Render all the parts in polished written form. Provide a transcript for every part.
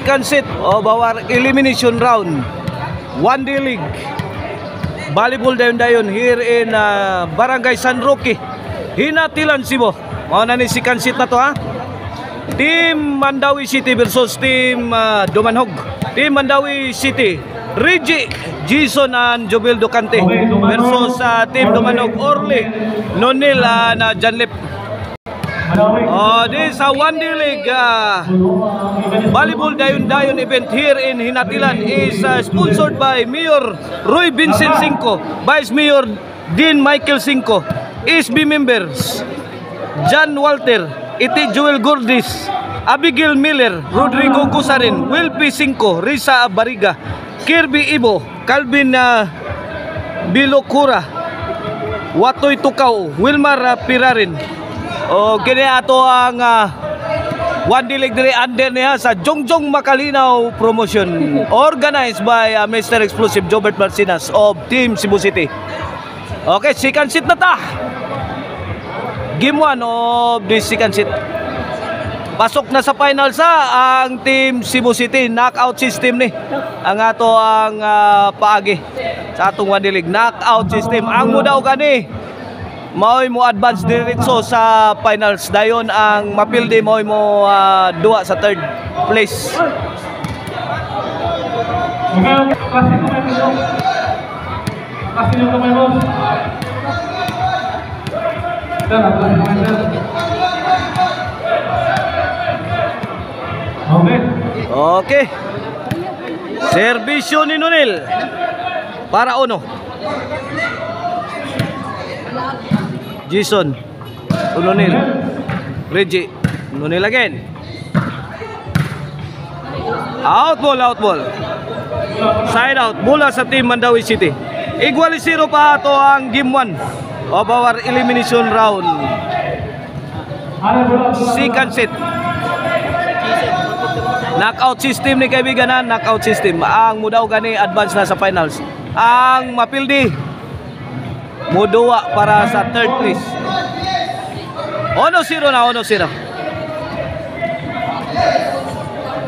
second set of our elimination round. One day league volleyball dayon here in Barangay San Roque, Hinatilan, Cebu. Mao na ni second set na to ha. Team Mandawi City versus Team Dumanhog. Team Mandawi City, Reggie, Jason and Jovel Ducante versus Team Dumanhog, Orly, Nonil na Janlip. This is a one day league volleyball dayon event here in Hinatilan is sponsored by Mayor Roy Vincent Cinco, Vice Mayor Dean Michael Cinco, SB members John Walter, Iti Joel Gordis, Abigail Miller, Rodrigo Cusarin, Wilpi Cinco, Risa Bariga, Kirby Ibo, Calvin Bilokura, Watoy Tukaw, Wilmar Pirarin. O kini ato ang one day league dire under niya sa Jongjong Makalinaw promotion organized by Mr. Explosive Jobert Marcinas of Team Cebu City. Okay, second set na ta. Game 1 of this second set. Pasok na sa final ang Team Cebu City. Knockout system ni ang ato ang paagi sa atong one day league. Knockout system. Ang mudaw gani maoy mo advance diretso sa finals. Dayon ang mapildi maoy mo duwa sa third place. Okay. Servisyo ni Nonil para uno. Jason, Nonil, Reggie, Nonil again. Out ball. Side out, bola sa Team Mandawi City. Equally 0 pa ito ang game 1 of our elimination round. Second set. Knockout system ni kaibiganan, knockout system. Ang mudaw gani advance na sa finals. Ang mapildi muduwa para sa third place. 1-0 na, 1-0.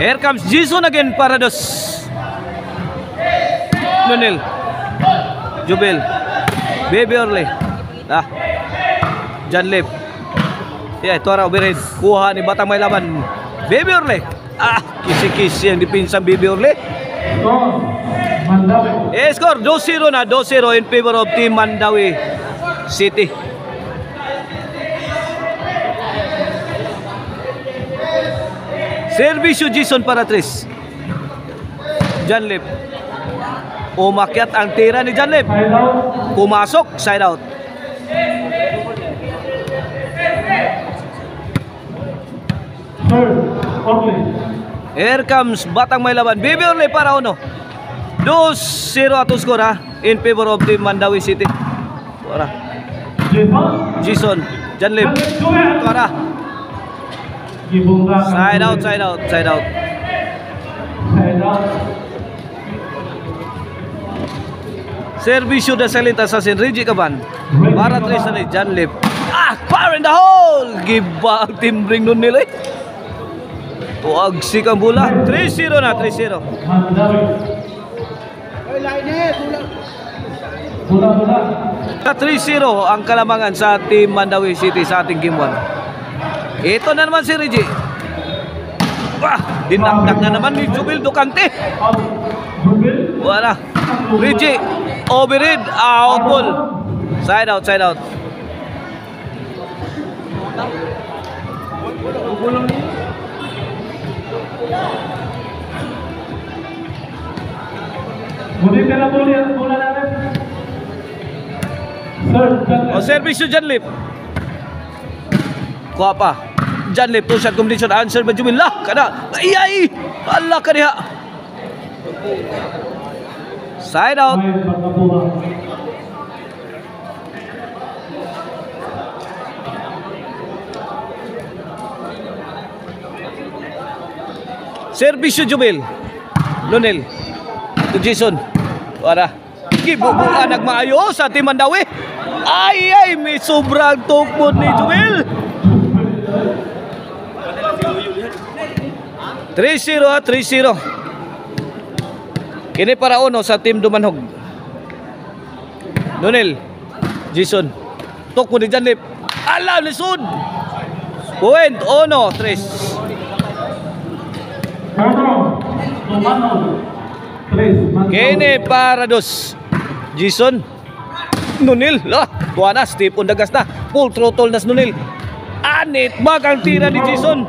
Here comes Jason again para dos. Nonil, Jubel, Baby Orly, Janlip. Ito raw birin. Kuha ni Batang May Laban. Baby Orly. Kisi-kisi ang depinsang Baby Orly. Score 2-0 na, 2-0 in favor of Team Mandawi City. Servisyo Jason para 3. Janlip. Umakyat ang tira ni Janlip. Pumasok, side out. Here comes Batang May Laban. Baby Orly para uno. 2-0 ato score in favor of Team Mandawi City. Para Jason, Janlip. Para side out. Servisyo da salita sa Reggie Caban. Para 3 ni Janlip. Fire in the hole. Giba ang team ring nun nila. Tuag sikang bola. 3-0 na, 3-0. Sa 3-0 ang kalamangan sa Team Mandawi City sa ating game 1. Ito na naman si Reggie. Dinakdak na naman ni Jovel Ducante. Wala. Reggie, overhead, out ball. Side out. Servisyo Janlip. Kuha pa Janlip, 2 shot completion. Answer ba Jumil lah kada. Ay Allah ka diha. Side out. Servisyo Jumil. Nonil to Jason. Para gibubuan nagmaayo sa Team Mandawi. Ay may sobrang tukmod ni Jumil. 3-0 ha, 3-0. Kini para uno sa team Dumanhog. Nonel, Jason. Tok mo ni Janlip. Ala, lisod. Point, uno, 3. Kini para dos. Jason. Nonel, lah, tuwa na, Steve Undagas na. Full throttle na si Nonel. Anit, magang tira ni Jason.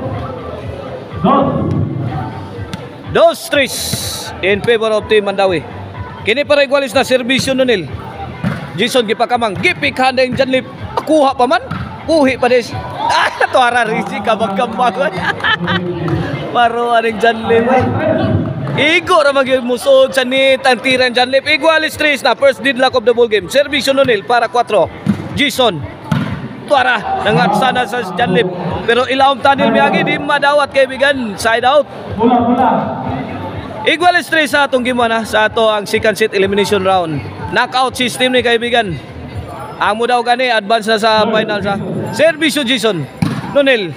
2-3 in favor of team Mandawi. Kini para igualis na serbisyo Nonel. Jason gipakamang gipikhan na yung Janlip. Kuha pa man. Puhi pa des. Tuara risi kabag-kabag. Maruan yung Janlip. Igo na mag-musod sa nit ang tiran Janlip. Igualis 3 na. First deadlock of the ball game. Serbisyo Nonel para 4. Jason. Tuara. Nangat sana sa Janlip. Pero ilawang tanil miyagi. Di madawat kaibigan. Side out. Igualis 3 sa atong gimana sa ato ang second set elimination round. Knockout system ni kaibigan. Ang mo daw gani advance na sa final sa serbisyo Jason. Nonel,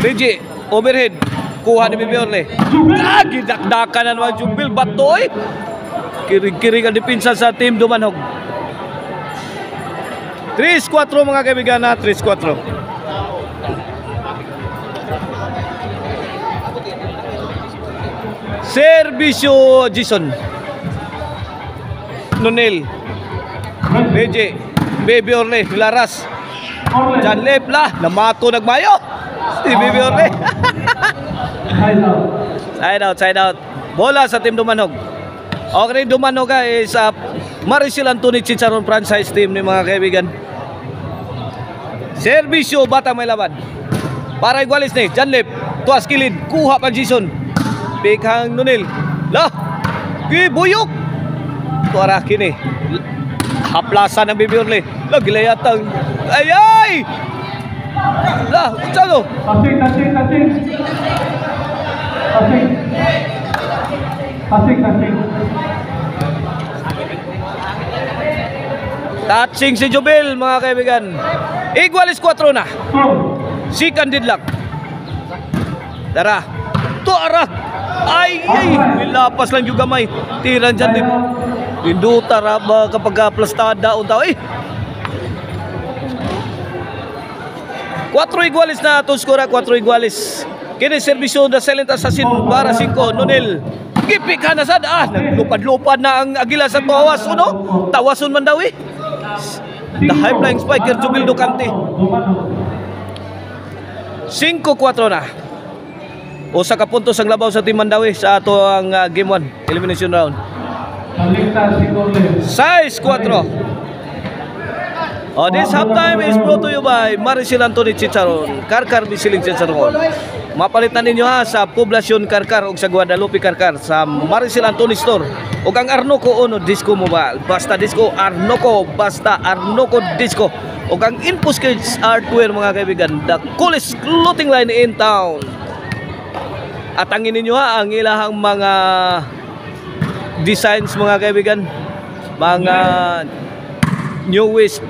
Reggie, overhead. Kuha ni Bibiorle. Gidakdakan na naman Jubil Batoy. Kiring-kiring ang dipinsa sa team Dumanhog. 3-4 mga kaibigan na 3-4. Serbisyo Jason. Nonel, Reggie, Baby Orle, Laras, Janlip lah, namato nagmayo. Si Baby Orle. Side out. Bola sa team Dumanhog. Okay, Dumanhog is Maricel Anthony Chicharon franchise team ni mga kaibigan. Serbisyo bata may laban. Para igualis ni Janlip, tuas kilid, kuha pa Jason. Bighang Nonel. Lah, gibuyok. Tuara kini. Haplasan ng Baby Orle. Lah, gilayatang. Ay! Lah, utsalo. Touching si Jubil mga kaibigan. Igualis 4 na. Second deadlock. Tara. Tuara. Ay, nilapas lang yung gamay. Tiran dyan din. Induta raba kapag plastada untaw. 4 igualis na ato skora, 4 igualis. Kini serbisyo na silent assassin para 5. Nonel. Gipik na sad. Naglupad-lupad na ang agila sa tawas. Tawason man daw eh. The high flying spiker Jubil Ducante. 5-4 na. Usa ka puntos ang labaw sa team Mandawi sa ato ang game 1 elimination round. 6-4. This halftime is brought to you by Maricel Anthony Chicharon, Karkar Bisiling Chicharon. Mapalitan ninyo ha sa Poblacion Karkar o sa Guadalupe Karkar sa Maricel Anthony Store o ang Arnoco Ono Disco Mobile. Basta Disco Arnoco, basta Arnoco Disco o ang Infos Kids Hardware mga kaibigan. The coolest clothing line in town. At angin ninyo ha ang ilahang mga designs mga kaibigan, mga newest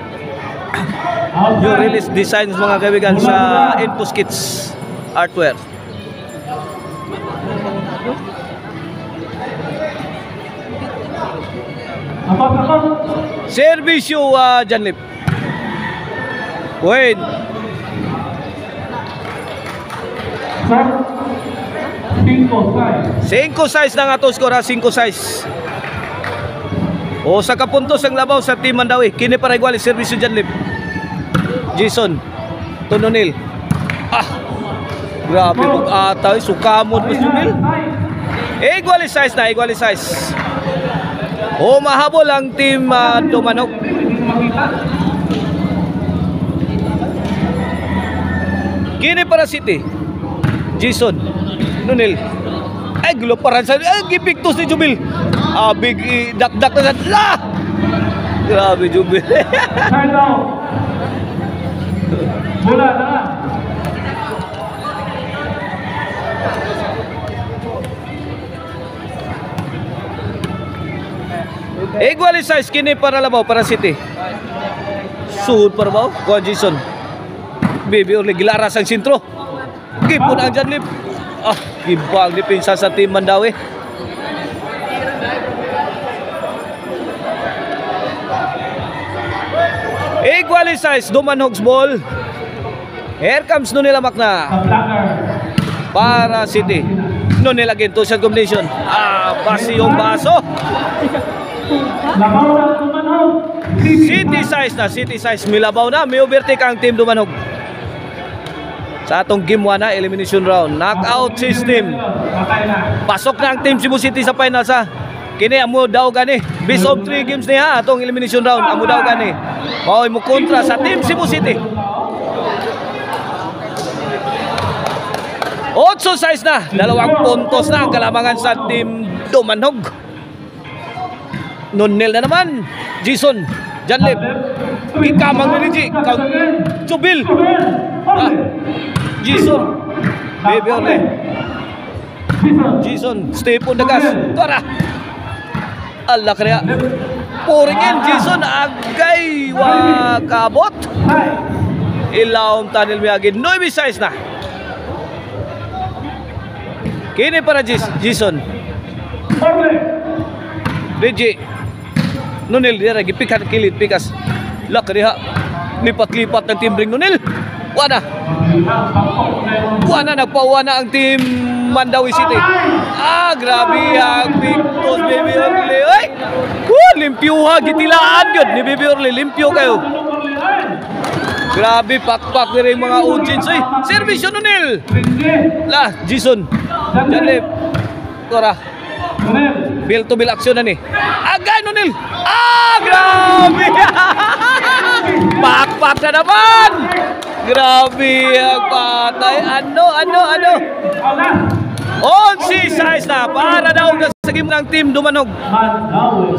new release designs mga kaibigan sa Infos Kids Hardware. Serbisyo Janlip. Wait. 5-6 na nga to skora, 5-6. O sa kapuntos ang labaw sa team Mandawi. Kini para igual serbisyo Janlip. Jason Tononil. Grabe mag-atay, sukamon Mas Junil. Igual size na, igual size. O mahabol ang team Dumanhog. Kini para City. Jason Nonel. Ay, guluparan sa... Ay, gipiktos ni Jubil. Big dak-dak na sa... Grabe, Jubil. Bola na. Equalize kini para labaw, para City. Suhod para baw. Kuha Jason. Baby Orle, gilaras ang sintro. Gipon ang Janlip. Iba ang depensa sa Team Mandawi. Equalize Dumanhog's ball. Here comes Nonil Amakna para City. Nonil again, two-shot combination. Basi yung baso. City size milabaw na, may overtake ang Team Dumanhog. Sa atong game 1 na elimination round, knockout system. Pasok na ang Team Cebu City sa final sa kini amo daw gani. Best of 3 games niya atong elimination round, amo daw gani. Mao mo kontra sa Team Cebu City. 8-6 na, 2 puntos na ang kalamangan sa Team Dumanhog. Nonil na naman. Jason Janlip. Ikamang ni Rigi. Jubil. Jason. Bebeorle. Jason. Step on the gas. Tora. Allah kaya. Pouring in. Jason. Agay. Wakabot. Ilaw tanil miyagi. 9-6 na. Kini para Jason. Rigi. Nonil dia lagi pikat kilit pikas. Lak dia lipat-lipat ng Team Ring Nonil. Wana nagpawana ang Team Mandawi City. Grabe ang Victos Baby Orly. Ay! Limpyuha gitilaan yun ni Baby Orly. Limpyo kayo. Grabe pakpak ni mga audience. Ay! Servisyo Nonil. Jason Janlip. Tora. Bill to bill action na ni. Agay Nonil. Grabe. Pakpak na naman. Grabe ang patay. Ano. 11-6 na para daw sa game ng Team Dumanhog.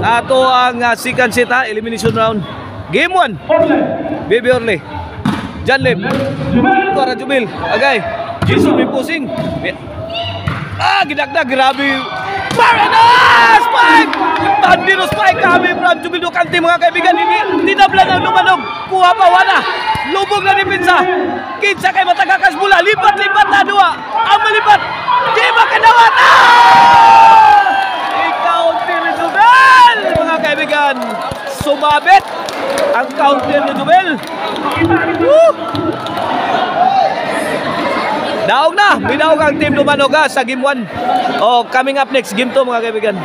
Sa ato ang second set elimination round. Game 1. Baby Orly. Janlip. Tora Jubil. Agay. Jason may pusing. Ginagdag. Grabe. Spike! Bandiro spike kami from Jubildo Kanti mga kaibigan. Tinabla ng Dumanhog. Kuha pa wana. Lubog na depensa. Kinsa kay matagakas mula. Lipat na dua. Ang malipat. Di makadawat. I-counter ni Jubel. Mga kaibigan. Sumabit ang counter ni Jubel. Daog na, binaog ang Team Dumanhog sa game 1. Coming up next, game 2 mga kaibigan.